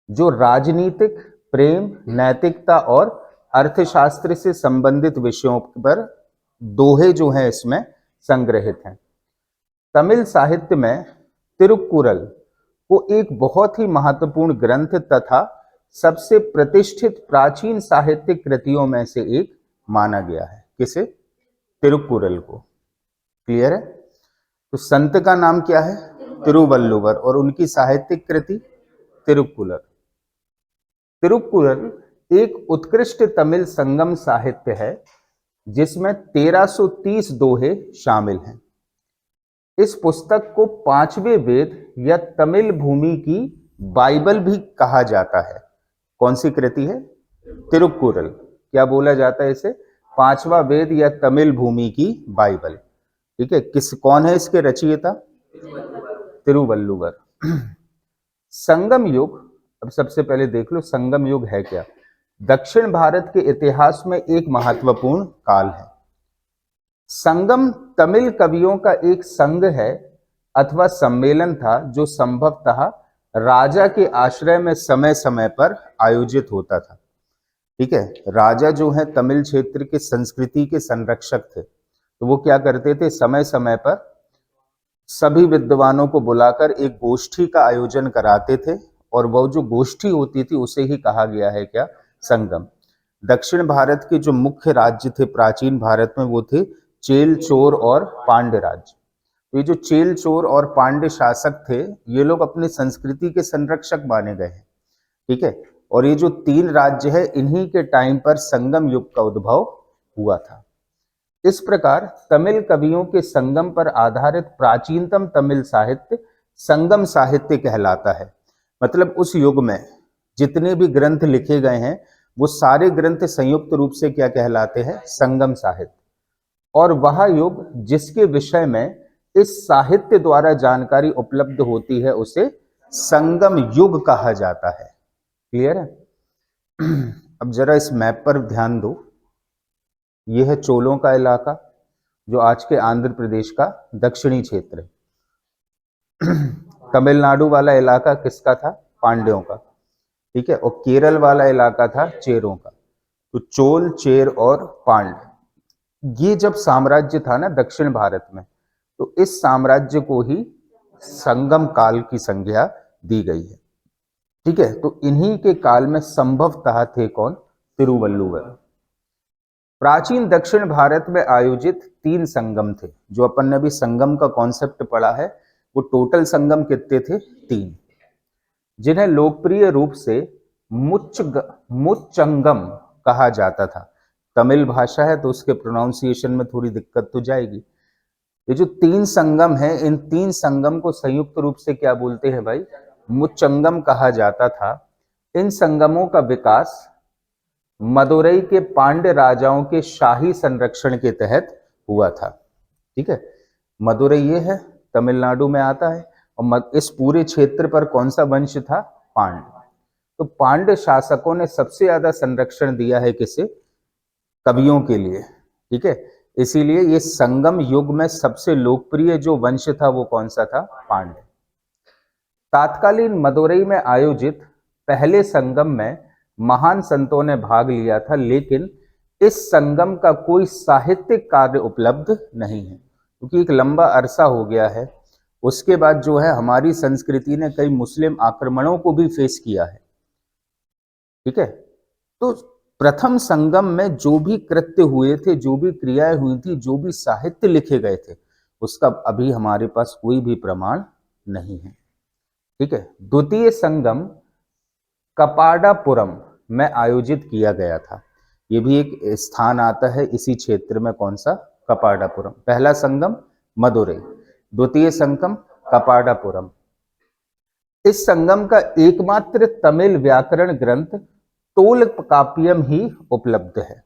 जो राजनीतिक, प्रेम, नैतिकता और अर्थशास्त्र से संबंधित विषयों पर दोहे जो हैं इसमें संग्रहित हैं। तमिल साहित्य में तिरुक्कुरल को एक बहुत ही महत्वपूर्ण ग्रंथ तथा सबसे प्रतिष्ठित प्राचीन साहित्यिक कृतियों में से एक माना गया है। किसे? तिरुक्कुरल को। क्लियर है? तो संत का नाम क्या है? तिरुवल्लुवर, और उनकी साहित्यिक कृति तिरुक्कुरल। तिरुक्कुरल एक उत्कृष्ट तमिल संगम साहित्य है जिसमें 1330 दोहे शामिल हैं। इस पुस्तक को पांचवें वेद या तमिल भूमि की बाइबल भी कहा जाता है। कौन सी कृति है? तिरुक्कुरल। क्या बोला जाता है इसे? पांचवा वेद या तमिल भूमि की बाइबल। ठीक है, कौन है इसके रचयिता? तिरुवल्लुवर। संगम युग, अब सबसे पहले देख लो संगम युग है क्या। दक्षिण भारत के इतिहास में एक महत्वपूर्ण काल है। संगम तमिल कवियों का एक संघ है अथवा सम्मेलन था जो संभवतः राजा के आश्रय में समय समय पर आयोजित होता था। ठीक है, राजा जो है तमिल क्षेत्र के संस्कृति के संरक्षक थे, तो वो क्या करते थे, समय समय पर सभी विद्वानों को बुलाकर एक गोष्ठी का आयोजन कराते थे, और वो जो गोष्ठी होती थी उसे ही कहा गया है क्या? संगम। दक्षिण भारत के जो मुख्य राज्य थे प्राचीन भारत में वो थे चेल, चोर और पांड्य राज्य। तो ये जो चेल, चोर और पांड्य शासक थे ये लोग अपनी संस्कृति के संरक्षक माने गए हैं। ठीक है, और ये जो तीन राज्य है इन्हीं के टाइम पर संगम युग का उद्भव हुआ था। इस प्रकार तमिल कवियों के संगम पर आधारित प्राचीनतम तमिल साहित्य संगम साहित्य कहलाता है। मतलब उस युग में जितने भी ग्रंथ लिखे गए हैं वो सारे ग्रंथ संयुक्त रूप से क्या कहलाते हैं? संगम साहित्य। और वह युग जिसके विषय में इस साहित्य द्वारा जानकारी उपलब्ध होती है उसे संगम युग कहा जाता है। क्लियर है? अब जरा इस मैप पर ध्यान दो। यह है चोलों का इलाका जो आज के आंध्र प्रदेश का दक्षिणी क्षेत्र है। तमिलनाडु वाला इलाका किसका था? पांड्यों का। ठीक है, और केरल वाला इलाका था चेरों का। तो चोल, चेर और पांड्य, ये जब साम्राज्य था ना दक्षिण भारत में, तो इस साम्राज्य को ही संगम काल की संज्ञा दी गई है। ठीक है, तो इन्हीं के काल में संभवतः थे कौन? तिरुवल्लुवर। प्राचीन दक्षिण भारत में आयोजित 3 संगम थे। जो अपन ने भी संगम का कॉन्सेप्ट पढ़ा है वो टोटल संगम कितने थे? 3, जिन्हें लोकप्रिय रूप से मुच्चंगम कहा जाता था। तमिल भाषा है तो उसके प्रोनाउंसिएशन में थोड़ी दिक्कत तो जाएगी। ये जो 3 संगम है इन 3 संगम को संयुक्त रूप से क्या बोलते हैं भाई? मुच्चंगम कहा जाता था। इन संगमों का विकास मदुरई के पांड्य राजाओं के शाही संरक्षण के तहत हुआ था। ठीक है, मदुरई ये है तमिलनाडु में आता है, और इस पूरे क्षेत्र पर कौन सा वंश था? पांड्य। तो पांड्य शासकों ने सबसे ज्यादा संरक्षण दिया है किसे? कवियों के लिए। ठीक है, इसीलिए ये संगम युग में सबसे लोकप्रिय जो वंश था वो कौन सा था? पांड्य। तात्कालीन मदुरई में आयोजित पहले संगम में महान संतों ने भाग लिया था, लेकिन इस संगम का कोई साहित्यिक कार्य उपलब्ध नहीं है क्योंकि एक लंबा अरसा हो गया है। उसके बाद जो है हमारी संस्कृति ने कई मुस्लिम आक्रमणों को भी फेस किया है। ठीक है, तो प्रथम संगम में जो भी कृत्य हुए थे, जो भी क्रियाएं हुई थी, जो भी साहित्य लिखे गए थे, उसका अभी हमारे पास कोई भी प्रमाण नहीं है। ठीक है, द्वितीय संगम कपाडापुरम में आयोजित किया गया था। ये भी एक स्थान आता है इसी क्षेत्र में। कौन सा? कपाडापुरम। पहला संगम मदुरई, द्वितीय संगम कपाडापुरम। इस संगम का एकमात्र तमिल व्याकरण ग्रंथ तोलकाप्पियम ही उपलब्ध है।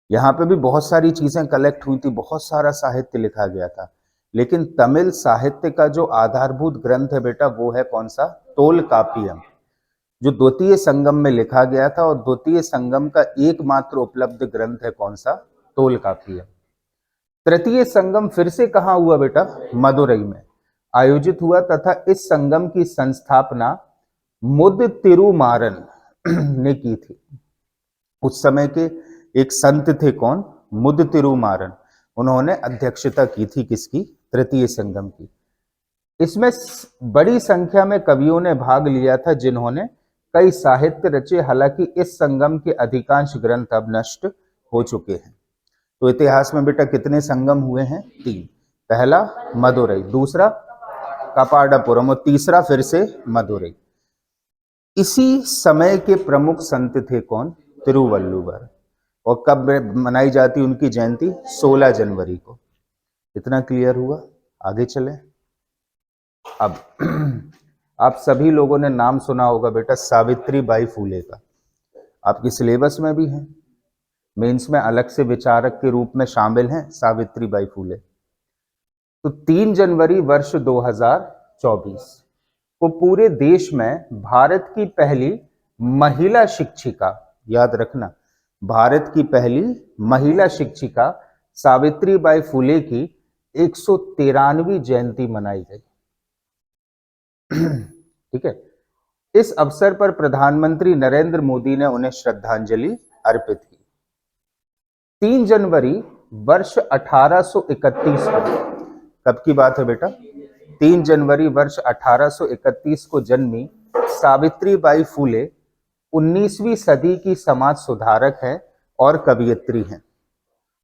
यहाँ पे भी बहुत सारी चीजें कलेक्ट हुई थी, बहुत सारा साहित्य लिखा गया था, लेकिन तमिल साहित्य का जो आधारभूत ग्रंथ है बेटा वो है कौन सा? तोलकाप्पियम, जो द्वितीय संगम में लिखा गया था। और द्वितीय संगम का एकमात्र उपलब्ध ग्रंथ है कौन सा? तोलकाप्पियम। तृतीय संगम फिर से कहाँ हुआ बेटा? मदुरई में आयोजित हुआ, तथा इस संगम की संस्थापना मुद्तिरुमारन ने की थी। उस समय के एक संत थे कौन? मुद्तिरुमारन। उन्होंने अध्यक्षता की थी किसकी? तृतीय संगम की। इसमें बड़ी संख्या में कवियों ने भाग लिया था जिन्होंने कई साहित्य रचे। हालांकि इस संगम के अधिकांश ग्रंथ अब नष्ट हो चुके हैं। तो इतिहास में बेटा कितने संगम हुए हैं? 3। पहला मदुरई, दूसरा कपाडपुरम और तीसरा फिर से मदुरई। इसी समय के प्रमुख संत थे कौन? तिरुवल्लुवर। और कब मनाई जाती उनकी जयंती? 16 जनवरी को। इतना क्लियर हुआ? आगे चले। अब आप सभी लोगों ने नाम सुना होगा बेटा सावित्री बाई फूले का, आपकी सिलेबस में भी है, मेंस में अलग से विचारक के रूप में शामिल हैं सावित्री बाई फूले। तो 3 जनवरी वर्ष 2024 को पूरे देश में भारत की पहली महिला शिक्षिका, याद रखना, भारत की पहली महिला शिक्षिका सावित्री बाई फूले की 113वीं जयंती मनाई गई। ठीक है। इस अवसर पर प्रधानमंत्री नरेंद्र मोदी ने उन्हें श्रद्धांजलि अर्पित की। 3 जनवरी वर्ष 1831 को, कब की बात है बेटा? 3 जनवरी वर्ष 1831 को जन्मी सावित्री बाई फूले 19वीं सदी की समाज सुधारक हैं और कवयित्री हैं।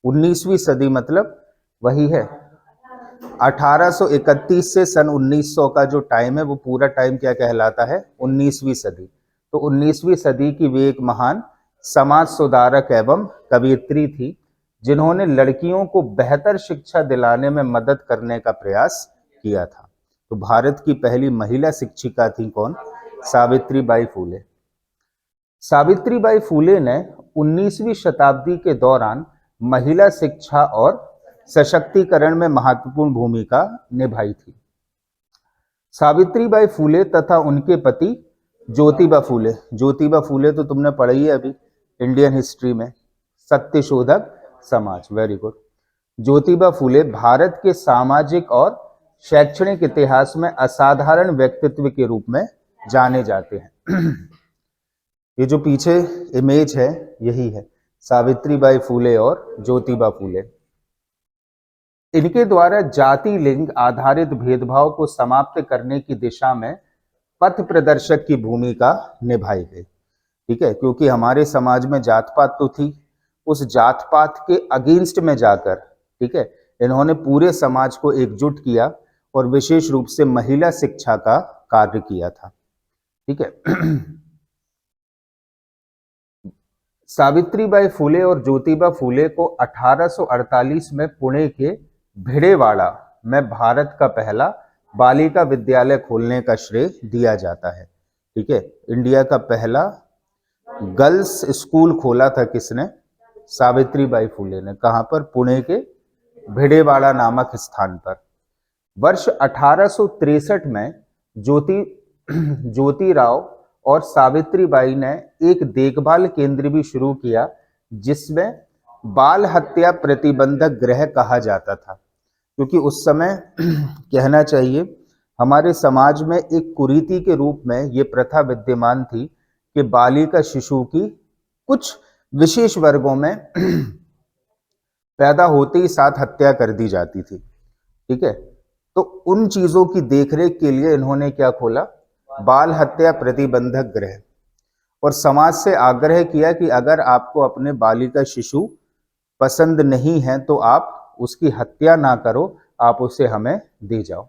19वीं सदी मतलब वही है 1831 से सन 1900 का जो टाइम है वो पूरा टाइम क्या कहलाता है? 19वीं सदी। तो 19वीं सदी की वे एक महान समाज सुधारक एवं कवयित्री थी जिन्होंने लड़कियों को बेहतर शिक्षा दिलाने में मदद करने का प्रयास किया था। तो भारत की पहली महिला शिक्षिका थी कौन? सावित्री बाई फूले। सावित्री बाई फूले ने 19वीं शताब्दी के दौरान महिला शिक्षा और सशक्तिकरण में महत्वपूर्ण भूमिका निभाई थी। सावित्री बाई फूले तथा उनके पति ज्योतिबा फूले, ज्योतिबा फूले तो तुमने पढ़ी है अभी इंडियन हिस्ट्री में, सत्यशोधक समाज, वेरी गुड। ज्योतिबा फूले भारत के सामाजिक और शैक्षणिक इतिहास में असाधारण व्यक्तित्व के रूप में जाने जाते हैं। ये जो पीछे इमेज है यही है सावित्री बाई फूले और ज्योतिबा फूले। इनके द्वारा जाति लिंग आधारित भेदभाव को समाप्त करने की दिशा में पथ प्रदर्शक की भूमिका निभाई गई। ठीक है, क्योंकि हमारे समाज में जात पात तो थी, उस जात पात के अगेंस्ट में जाकर, ठीक है, इन्होंने पूरे समाज को एकजुट किया और विशेष रूप से महिला शिक्षा का कार्य किया था। ठीक है। सावित्री बाई फूले और ज्योतिबा फूले को 1848 में पुणे के भिड़ेवाड़ा में भारत का पहला बालिका विद्यालय खोलने का श्रेय दिया जाता है। ठीक है, इंडिया का पहला गर्ल्स स्कूल खोला था किसने? सावित्री बाई फूले ने। कहां पर? पुणे के भिड़ेवाड़ा नामक स्थान पर। वर्ष 1863 में ज्योतिराव और सावित्री बाई ने एक देखभाल केंद्र भी शुरू किया जिसमें बाल हत्या प्रतिबंधक गृह कहा जाता था, क्योंकि उस समय कहना चाहिए हमारे समाज में एक कुरीति के रूप में ये प्रथा विद्यमान थी कि बालिका शिशु की कुछ विशेष वर्गों में पैदा होते ही साथ हत्या कर दी जाती थी। ठीक है, तो उन चीजों की देखरेख के लिए इन्होंने क्या खोला? बाल हत्या प्रतिबंधक गृह। और समाज से आग्रह किया कि अगर आपको अपने बालिका शिशु पसंद नहीं है तो आप उसकी हत्या ना करो, आप उसे हमें दे जाओ।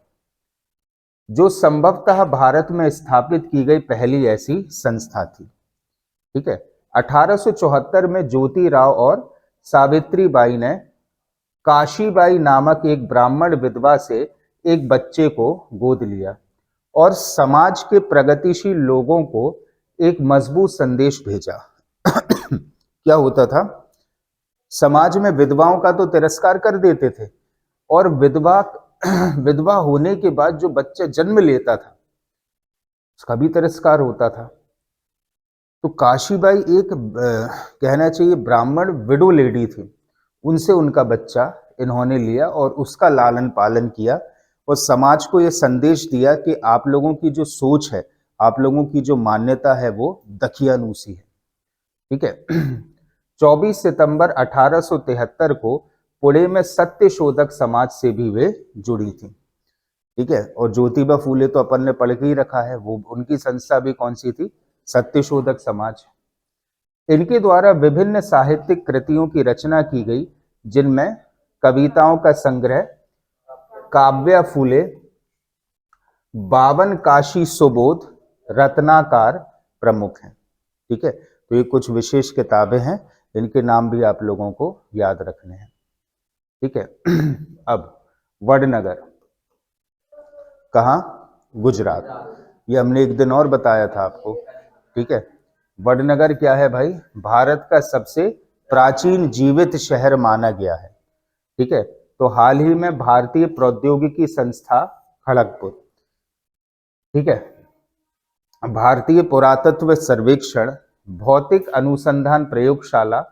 जो संभवतः भारत में स्थापित की गई पहली ऐसी संस्था थी। ठीक है, 1874 में ज्योतिराव और सावित्री बाई ने काशीबाई नामक एक ब्राह्मण विधवा से एक बच्चे को गोद लिया और समाज के प्रगतिशील लोगों को एक मजबूत संदेश भेजा। क्या होता था? समाज में विधवाओं का तो तिरस्कार कर देते थे और विधवा होने के बाद जो बच्चा जन्म लेता था उसका भी तिरस्कार होता था। तो काशीबाई एक कहना चाहिए ब्राह्मण विडो लेडी थी, उनसे उनका बच्चा इन्होंने लिया और उसका लालन पालन किया और समाज को यह संदेश दिया कि आप लोगों की जो सोच है, आप लोगों की जो मान्यता है वो दकियानूसी है। ठीक है। 24 सितंबर 1873 को पुणे में सत्यशोधक समाज से भी वे जुड़ी थी। ठीक है, और ज्योतिबा फूले तो अपन ने पढ़ के ही रखा है, वो उनकी संस्था भी कौन सी थी? सत्यशोधक समाज। इनके द्वारा विभिन्न साहित्यिक कृतियों की रचना की गई जिनमें कविताओं का संग्रह काव्य फूले, 52 काशी सुबोध, रत्नाकार प्रमुख हैं। ठीक है, तो ये कुछ विशेष किताबें हैं, इनके नाम भी आप लोगों को याद रखने हैं। ठीक है, अब वडनगर कहाँ? गुजरात। ये हमने एक दिन और बताया था आपको। ठीक है, वडनगर क्या है भाई? भारत का सबसे प्राचीन जीवित शहर माना गया है। ठीक है, तो हाल ही में भारतीय प्रौद्योगिकी संस्था खड़गपुर, ठीक है, भारतीय पुरातत्व सर्वेक्षण, भौतिक अनुसंधान प्रयोगशाला,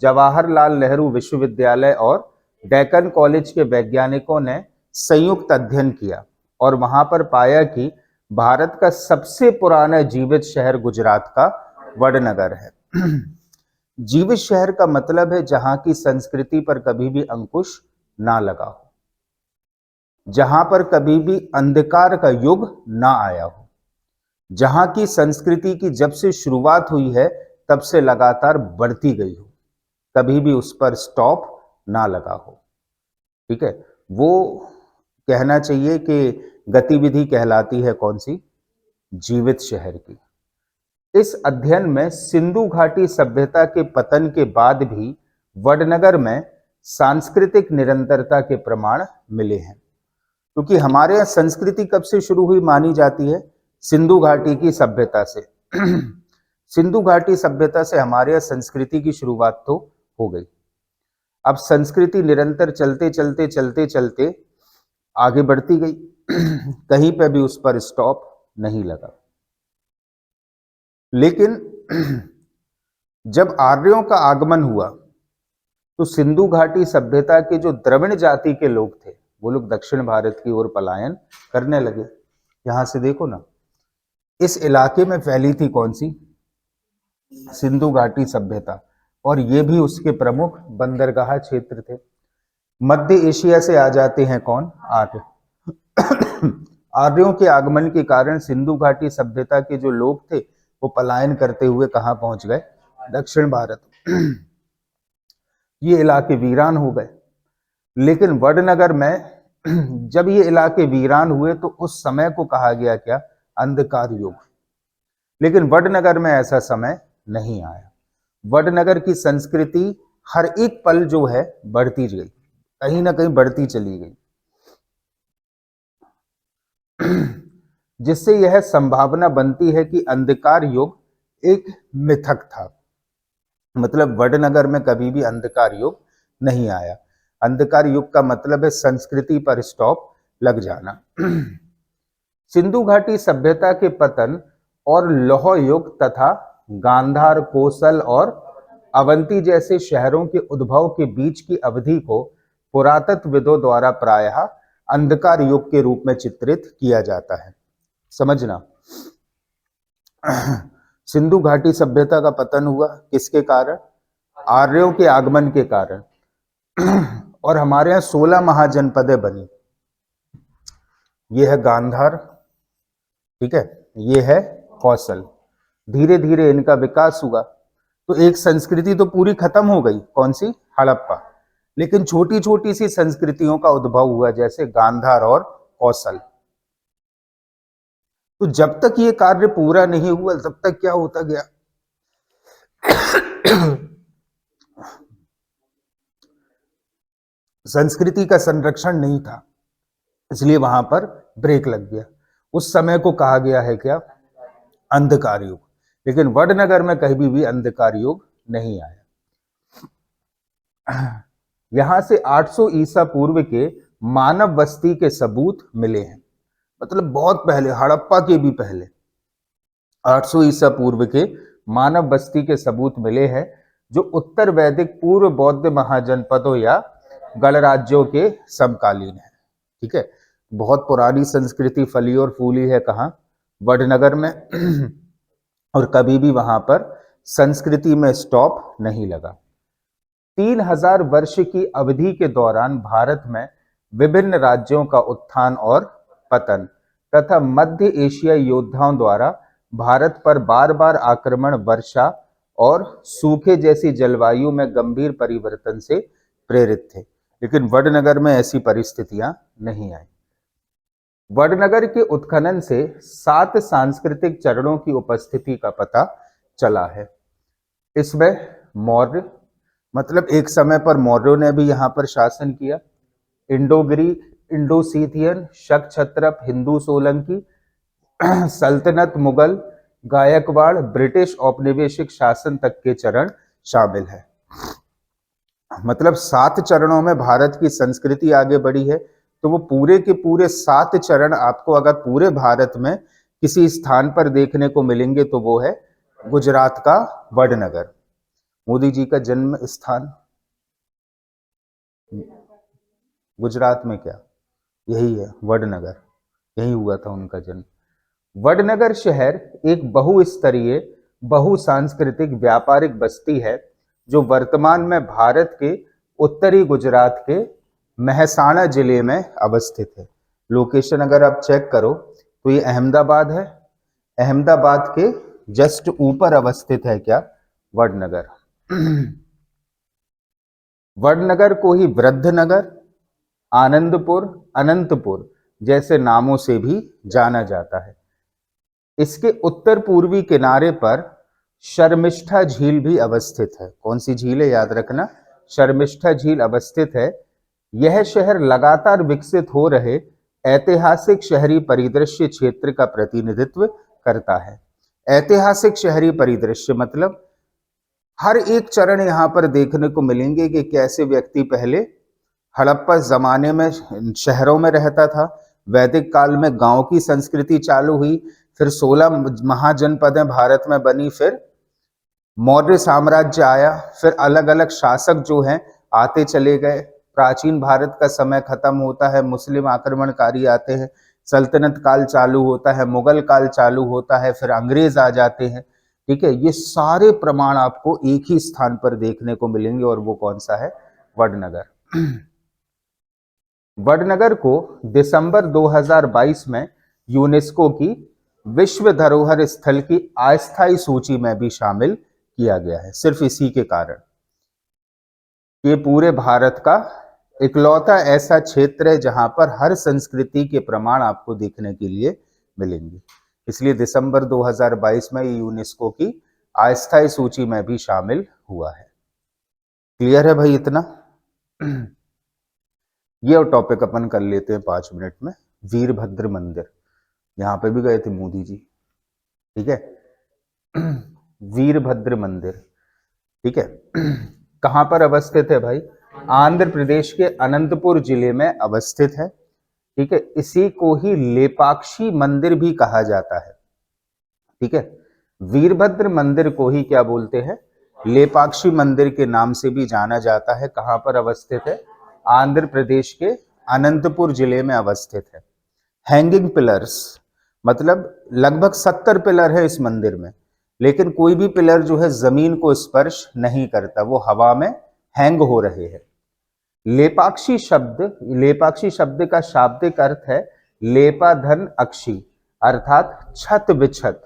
जवाहरलाल नेहरू विश्वविद्यालय और डेक्कन कॉलेज के वैज्ञानिकों ने संयुक्त अध्ययन किया और वहां पर पाया कि भारत का सबसे पुराना जीवित शहर गुजरात का वडनगर है। जीवित शहर का मतलब है जहां की संस्कृति पर कभी भी अंकुश ना लगा हो, जहां पर कभी भी अंधकार का युग ना आया हो, जहां की संस्कृति की जब से शुरुआत हुई है तब से लगातार बढ़ती गई हो, कभी भी उस पर स्टॉप ना लगा हो। ठीक है, वो कहना चाहिए कि गतिविधि कहलाती है कौन सी? जीवित शहर की। इस अध्ययन में सिंधु घाटी सभ्यता के पतन के बाद भी वडनगर में सांस्कृतिक निरंतरता के प्रमाण मिले हैं, क्योंकि हमारे यहाँ संस्कृति कब से शुरू हुई मानी जाती है? सिंधु घाटी की सभ्यता से। सिंधु घाटी सभ्यता से हमारे यहाँ संस्कृति की शुरुआत तो हो गई। अब संस्कृति निरंतर चलते चलते चलते चलते आगे बढ़ती गई, कहीं पे भी उस पर स्टॉप नहीं लगा। लेकिन जब आर्यों का आगमन हुआ तो सिंधु घाटी सभ्यता के जो द्रविड़ जाति के लोग थे वो लोग दक्षिण भारत की ओर पलायन करने लगे। यहां से देखो ना, इस इलाके में फैली थी कौन सी? सिंधु घाटी सभ्यता, और ये भी उसके प्रमुख बंदरगाह क्षेत्र थे। मध्य एशिया से आ जाते हैं कौन? आर्य। आर्यों के आगमन के कारण सिंधु घाटी सभ्यता के जो लोग थे वो पलायन करते हुए कहां पहुंच गए? दक्षिण भारत। ये इलाके वीरान हो गए। लेकिन वडनगर में जब ये इलाके वीरान हुए तो उस समय को कहा गया क्या? अंधकार युग। लेकिन वडनगर में ऐसा समय नहीं आया। वडनगर की संस्कृति हर एक पल जो है बढ़ती गई, कहीं ना कहीं बढ़ती चली गई, जिससे यह संभावना बनती है कि अंधकार युग एक मिथक था। मतलब वडनगर में कभी भी अंधकार युग नहीं आया। अंधकार युग का मतलब है संस्कृति पर स्टॉप लग जाना। सिंधु घाटी सभ्यता के पतन और लौह युग तथा गांधार, कोसल और अवंती जैसे शहरों के उद्भव के बीच की अवधि को पुरातत्वविदों द्वारा प्रायः अंधकार युग के रूप में चित्रित किया जाता है। समझना, सिंधु घाटी सभ्यता का पतन हुआ किसके कारण? आर्यों के आगमन के कारण। और हमारे यहाँ 16 महाजनपदें बनी। ये है गांधार, ठीक है, ये है कौशल। धीरे धीरे इनका विकास हुआ तो एक संस्कृति तो पूरी खत्म हो गई, कौन सी? हड़प्पा। लेकिन छोटी छोटी सी संस्कृतियों का उद्भव हुआ, जैसे गांधार और कौशल। तो जब तक ये कार्य पूरा नहीं हुआ तब तक क्या होता गया? संस्कृति का संरक्षण नहीं था, इसलिए वहां पर ब्रेक लग गया। उस समय को कहा गया है क्या? अंधकार युग। लेकिन वडनगर में कहीं भी अंधकार युग नहीं आया। यहां से 800 ईसा पूर्व के मानव बस्ती के सबूत मिले हैं। मतलब बहुत पहले, हड़प्पा के भी पहले 800 ईसा पूर्व के मानव बस्ती के सबूत मिले हैं, जो उत्तर वैदिक पूर्व बौद्ध महाजनपदों या गणराज्यों के समकालीन है। ठीक है, बहुत पुरानी संस्कृति फली और फूली है कहाँ? वडनगर में। और कभी भी वहां पर संस्कृति में स्टॉप नहीं लगा। 3000 वर्ष की अवधि के दौरान भारत में विभिन्न राज्यों का उत्थान और पतन तथा मध्य एशियाई योद्धाओं द्वारा भारत पर बार बार आक्रमण, वर्षा और सूखे जैसी जलवायु में गंभीर परिवर्तन से प्रेरित थे, लेकिन वडनगर में ऐसी परिस्थितियां नहीं आई। वडनगर के उत्खनन से 7 सांस्कृतिक चरणों की उपस्थिति का पता चला है। इसमें मौर्य, मतलब एक समय पर मौर्यों ने भी यहाँ पर शासन किया, इंडो ग्रीक, इंडो सीथियन, शक क्षत्रप, हिंदू सोलंकी, सल्तनत मुगल, गायकवाड़, ब्रिटिश औपनिवेशिक शासन तक के चरण शामिल है। मतलब 7 चरणों में भारत की संस्कृति आगे बढ़ी है। तो वो पूरे के पूरे 7 चरण आपको अगर पूरे भारत में किसी स्थान पर देखने को मिलेंगे तो वो है गुजरात का वडनगर। मोदी जी का जन्म स्थान गुजरात में क्या, यही है वडनगर, यही हुआ था उनका जन्म। वडनगर शहर एक बहुस्तरीय बहुसांस्कृतिक व्यापारिक बस्ती है जो वर्तमान में भारत के उत्तरी गुजरात के मेहसाणा जिले में अवस्थित है। लोकेशन अगर आप चेक करो तो ये अहमदाबाद है, अहमदाबाद के जस्ट ऊपर अवस्थित है क्या, वडनगर। वडनगर को ही वृद्धनगर, आनंदपुर, अनंतपुर जैसे नामों से भी जाना जाता है। इसके उत्तर पूर्वी किनारे पर शर्मिष्ठा झील भी अवस्थित है। कौन सी झील है, याद रखना, शर्मिष्ठा झील अवस्थित है। यह शहर लगातार विकसित हो रहे ऐतिहासिक शहरी परिदृश्य क्षेत्र का प्रतिनिधित्व करता है। ऐतिहासिक शहरी परिदृश्य मतलब हर एक चरण यहाँ पर देखने को मिलेंगे कि कैसे व्यक्ति पहले हड़प्पा जमाने में शहरों में रहता था, वैदिक काल में गांव की संस्कृति चालू हुई, फिर 16 महाजनपदें भारत में बनी, फिर मौर्य साम्राज्य आया, फिर अलग अलग शासक जो हैं आते चले गए, प्राचीन भारत का समय खत्म होता है, मुस्लिम आक्रमणकारी आते हैं, सल्तनत काल चालू होता है, मुगल काल चालू होता है, फिर अंग्रेज आ जाते हैं। ठीक है, ये सारे प्रमाण आपको एक ही स्थान पर देखने को मिलेंगे और वो कौन सा है, वडनगर। वडनगर को दिसंबर 2022 में यूनेस्को की विश्व धरोहर स्थल की अस्थायी सूची में भी शामिल किया गया है। सिर्फ इसी के कारण ये पूरे भारत का इकलौता ऐसा क्षेत्र है जहां पर हर संस्कृति के प्रमाण आपको देखने के लिए मिलेंगे, इसलिए दिसंबर 2022 में ये यूनेस्को की अस्थायी सूची में भी शामिल हुआ है। क्लियर है भाई इतना? ये टॉपिक अपन कर लेते हैं 5 मिनट में। वीरभद्र मंदिर, यहां पे भी गए थे मोदी जी, ठीक है। वीरभद्र मंदिर, ठीक है, कहां पर अवस्थित है भाई, आंध्र प्रदेश के अनंतपुर जिले में अवस्थित है, ठीक है। इसी को ही लेपाक्षी मंदिर भी कहा जाता है, ठीक है। वीरभद्र मंदिर को ही क्या बोलते हैं, लेपाक्षी मंदिर के नाम से भी जाना जाता है। कहां पर अवस्थित है, आंध्र प्रदेश के अनंतपुर जिले में अवस्थित है। हैंगिंग पिलर्स, मतलब लगभग 70 पिलर है इस मंदिर में, लेकिन कोई भी पिलर जो है जमीन को स्पर्श नहीं करता, वो हवा में हैंग हो रहे हैं। लेपाक्षी शब्द का शाब्दिक अर्थ है लेपाधन अक्षी, अर्थात छत विछत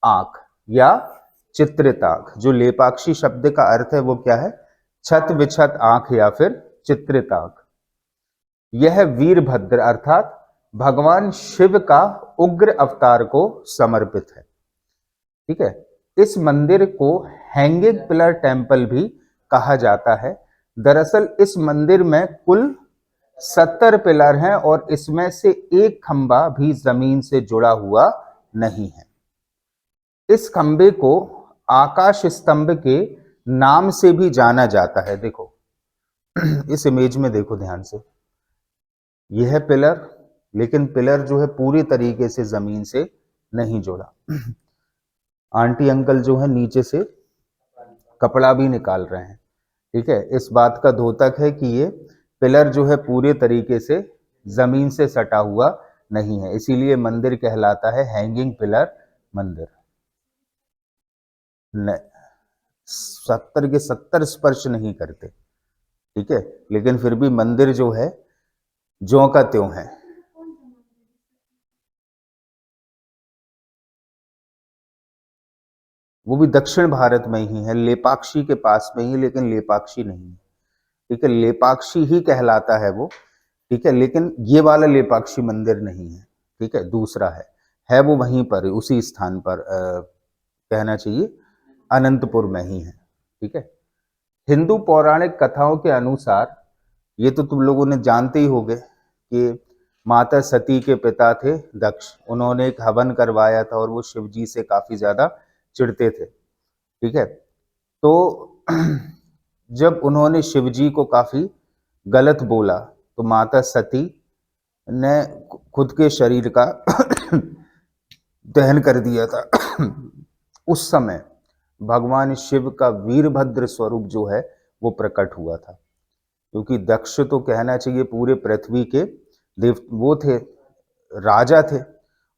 आंख या चित्रित आंख। जो लेपाक्षी शब्द का अर्थ है वो क्या है, छत विछत आंख या फिर चित्रित आंख। यह वीरभद्र अर्थात भगवान शिव का उग्र अवतार को समर्पित है, ठीक है। इस मंदिर को हैंगिंग पिलर टेम्पल भी कहा जाता है। दरअसल इस मंदिर में कुल 70 पिलर हैं और इसमें से एक खंबा भी जमीन से जुड़ा हुआ नहीं है। इस खंबे को आकाश स्तंभ के नाम से भी जाना जाता है। देखो इस इमेज में देखो ध्यान से, यह है पिलर, लेकिन पिलर जो है पूरी तरीके से जमीन से नहीं जुड़ा। आंटी अंकल जो है नीचे से कपड़ा भी निकाल रहे हैं, ठीक है। इस बात का द्योतक है कि ये पिलर जो है पूरे तरीके से जमीन से सटा हुआ नहीं है, इसीलिए मंदिर कहलाता है हैंगिंग पिलर मंदिर। 70 के 70 स्पर्श नहीं करते, ठीक है, लेकिन फिर भी मंदिर जो है ज्यों का त्यों है। वो भी दक्षिण भारत में ही है, लेपाक्षी के पास में ही, लेकिन लेपाक्षी नहीं है। ठीक है, लेपाक्षी ही कहलाता है वो, ठीक है, लेकिन ये वाला लेपाक्षी मंदिर नहीं है, ठीक है, दूसरा है वो वहीं पर उसी स्थान पर, कहना चाहिए अनंतपुर में ही है, ठीक है। हिंदू पौराणिक कथाओं के अनुसार, ये तो तुम लोगों ने जानते ही होंगे कि माता सती के पिता थे दक्ष, उन्होंने एक हवन करवाया था और वो शिव जी से काफी ज्यादा चिढ़ते थे, ठीक है। तो जब उन्होंने शिव जी को काफी गलत बोला तो माता सती ने खुद के शरीर का दहन कर दिया था। उस समय भगवान शिव का वीरभद्र स्वरूप जो है वो प्रकट हुआ था, क्योंकि दक्ष तो कहना चाहिए पूरे पृथ्वी के देव वो थे, राजा थे,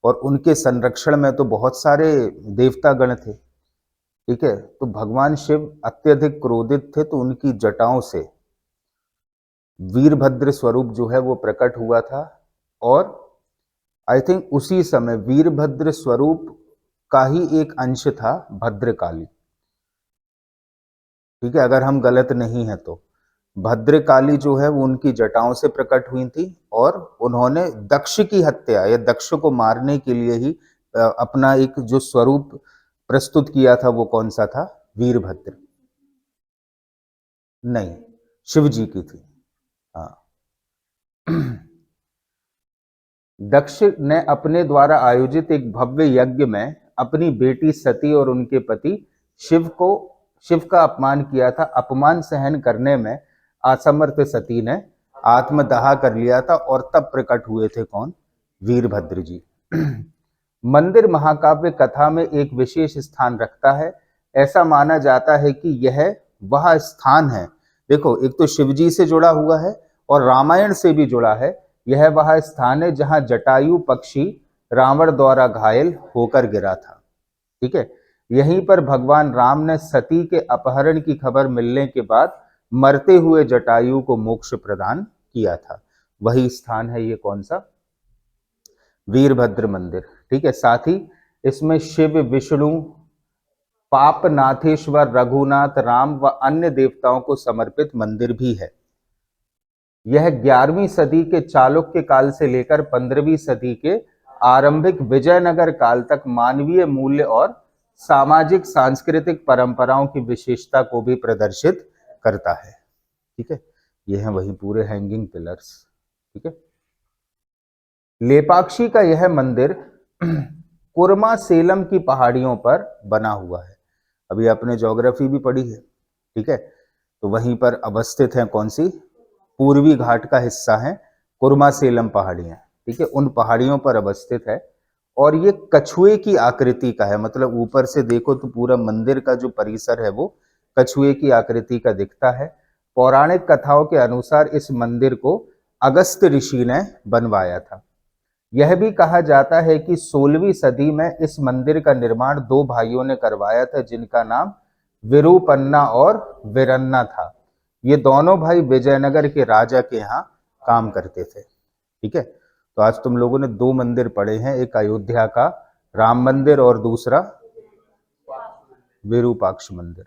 और उनके संरक्षण में तो बहुत सारे देवता गण थे, ठीक है। तो भगवान शिव अत्यधिक क्रोधित थे, तो उनकी जटाओं से वीरभद्र स्वरूप जो है वो प्रकट हुआ था, और आई थिंक उसी समय वीरभद्र स्वरूप का ही एक अंश था भद्रकाली, ठीक है, अगर हम गलत नहीं है तो। भद्रकाली जो है वो उनकी जटाओं से प्रकट हुई थी, और उन्होंने दक्ष की हत्या या दक्ष को मारने के लिए ही अपना एक जो स्वरूप प्रस्तुत किया था, वो कौन सा था? वीरभद्र। नहीं, शिव जी की थी, हाँ। दक्ष ने अपने द्वारा आयोजित एक भव्य यज्ञ में अपनी बेटी सती और उनके पति शिव का अपमान किया था। अपमान सहन करने में असमर्थ सती ने आत्मदाह कर लिया था, और तब प्रकट हुए थे कौन? वीरभद्र जी। मंदिर महाकाव्य कथा में एक विशेष स्थान रखता है। ऐसा माना जाता है कि यह वह स्थान है, देखो एक तो शिव जी से जुड़ा हुआ है और रामायण से भी जुड़ा है, यह वह स्थान है जहां जटायु पक्षी रावण द्वारा घायल होकर गिरा था, ठीक है। यहीं पर भगवान राम ने सती के अपहरण की खबर मिलने के बाद मरते हुए जटायु को मोक्ष प्रदान किया था। वही स्थान है ये कौन सा? वीरभद्र मंदिर, ठीक है। साथ ही इसमें शिव, विष्णु, पापनाथेश्वर, रघुनाथ, राम व अन्य देवताओं को समर्पित मंदिर भी है। यह 11वीं सदी के चालुक्य काल से लेकर 15वीं सदी के आरंभिक विजयनगर काल तक मानवीय मूल्य और सामाजिक सांस्कृतिक परंपराओं की विशेषता को भी प्रदर्शित करता है, ठीक है। यह है वही पूरे हैंगिंग पिलर्स, ठीक है। लेपाक्षी का यह मंदिर कुरमा सेलम की पहाड़ियों पर बना हुआ है। अभी आपने ज्योग्राफी भी पढ़ी है, ठीक है। तो वहीं पर अवस्थित है कौन सी? पूर्वी घाट का हिस्सा है कुरमा सेलम पहाड़ियां, ठीक है, उन पहाड़ियों पर अवस्थित है। और ये कछुए की आकृति का है, मतलब ऊपर से देखो तो पूरा मंदिर का जो परिसर है वो कछुए की आकृति का दिखता है। पौराणिक कथाओं के अनुसार इस मंदिर को अगस्त ऋषि ने बनवाया था। यह भी कहा जाता है कि 16वीं सदी में इस मंदिर का निर्माण 2 भाइयों ने करवाया था, जिनका नाम विरूपन्ना और वीरन्ना था। ये दोनों भाई विजयनगर के राजा के यहाँ काम करते थे, ठीक है। तो आज तुम लोगों ने 2 मंदिर पढ़े हैं, एक अयोध्या का राम मंदिर और दूसरा विरूपाक्ष मंदिर।